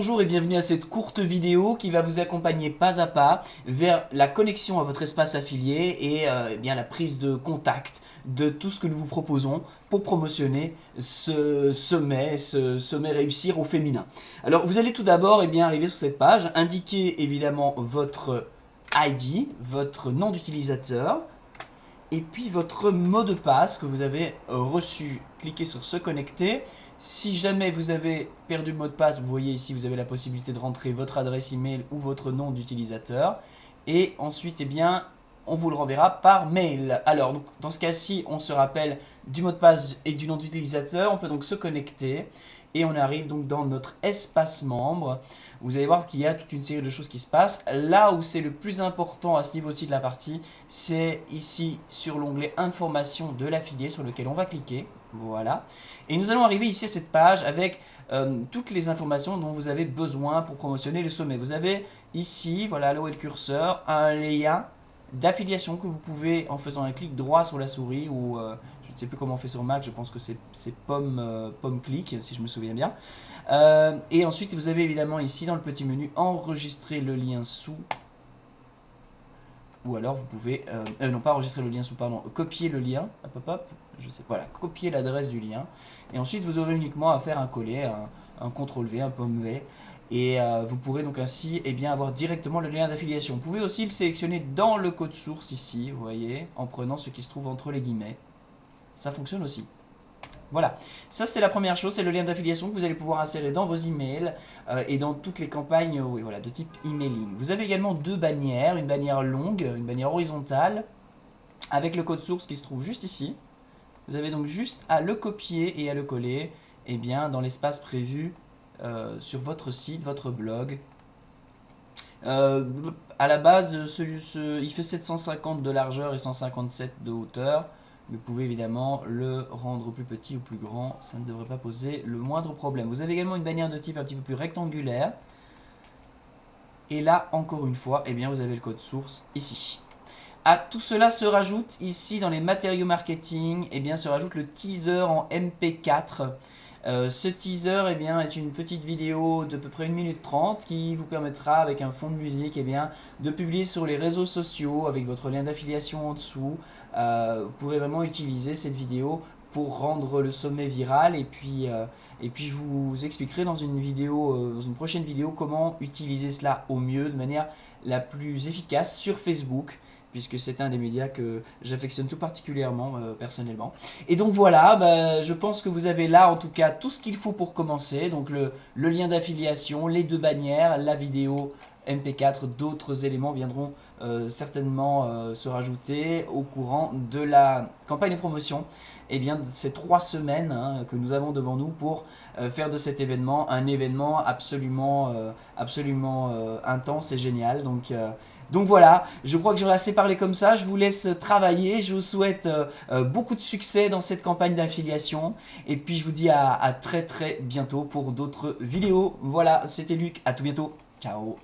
bonjour et bienvenue à cette courte vidéo qui va vous accompagner pas à pas vers la connexion à votre espace affilié et eh bien la prise de contact de tout ce que nous vous proposons pour promotionner ce sommet réussir au féminin. Alors vous allez tout d'abord arriver sur cette page, indiquer évidemment votre ID, votre nom d'utilisateur, et puis votre mot de passe que vous avez reçu. Cliquez sur se connecter. Si jamais vous avez perdu le mot de passe, vous voyez ici, vous avez la possibilité de rentrer votre adresse email ou votre nom d'utilisateur. Et ensuite, on vous le renverra par mail. Alors, donc, dans ce cas-ci, on se rappelle du mot de passe et du nom d'utilisateur. On peut donc se connecter et on arrive donc dans notre espace membre. Vous allez voir qu'il y a toute une série de choses qui se passent. Là où c'est le plus important à ce niveau-ci de la partie, c'est ici sur l'onglet information de l'affilié sur lequel on va cliquer. Voilà. Et nous allons arriver ici à cette page avec toutes les informations dont vous avez besoin pour promotionner le sommet. Vous avez ici, voilà, là où est le curseur, un lien d'affiliation que vous pouvez, en faisant un clic droit sur la souris, ou je ne sais plus comment on fait sur Mac, je pense que c'est pomme clic, si je me souviens bien. Et ensuite, vous avez évidemment ici dans le petit menu, enregistrer le lien sous. Ou alors vous pouvez, non pas enregistrer le lien sous, pardon, copier le lien, hop, je sais, voilà, copier l'adresse du lien. Et ensuite vous aurez uniquement à faire un coller, un CTRL-V, un pomme-V. Et vous pourrez donc ainsi avoir directement le lien d'affiliation. Vous pouvez aussi le sélectionner dans le code source ici, vous voyez, en prenant ce qui se trouve entre les guillemets. Ça fonctionne aussi. Voilà, ça c'est la première chose, c'est le lien d'affiliation que vous allez pouvoir insérer dans vos emails et dans toutes les campagnes de type emailing. Vous avez également deux bannières, une bannière longue, une bannière horizontale, avec le code source qui se trouve juste ici. Vous avez donc juste à le copier et à le coller dans l'espace prévu sur votre site, votre blog. À la base, il fait 750 de largeur et 157 de hauteur. Vous pouvez évidemment le rendre plus petit ou plus grand, ça ne devrait pas poser le moindre problème. Vous avez également une bannière de type un petit peu plus rectangulaire. Et là, encore une fois, vous avez le code source ici. À tout cela se rajoute ici dans les matériaux marketing, se rajoute le teaser en MP4. Ce teaser est une petite vidéo de peu près 1 minute 30 qui vous permettra, avec un fond de musique, de publier sur les réseaux sociaux avec votre lien d'affiliation en dessous. Vous pourrez vraiment utiliser cette vidéo pour rendre le sommet viral et puis je vous expliquerai dans une vidéo, dans une prochaine vidéo, comment utiliser cela au mieux, de manière la plus efficace sur Facebook, puisque c'est un des médias que j'affectionne tout particulièrement personnellement. Et donc voilà, je pense que vous avez là en tout cas tout ce qu'il faut pour commencer, donc le lien d'affiliation, les deux bannières, la vidéo MP4, d'autres éléments viendront certainement se rajouter au courant de la campagne de promotion de ces 3 semaines que nous avons devant nous pour faire de cet événement un événement absolument intense et génial. Donc voilà, je crois que j'aurais assez parlé comme ça, je vous laisse travailler, je vous souhaite beaucoup de succès dans cette campagne d'affiliation et puis je vous dis à très bientôt pour d'autres vidéos. Voilà, c'était Luc, à tout bientôt, ciao.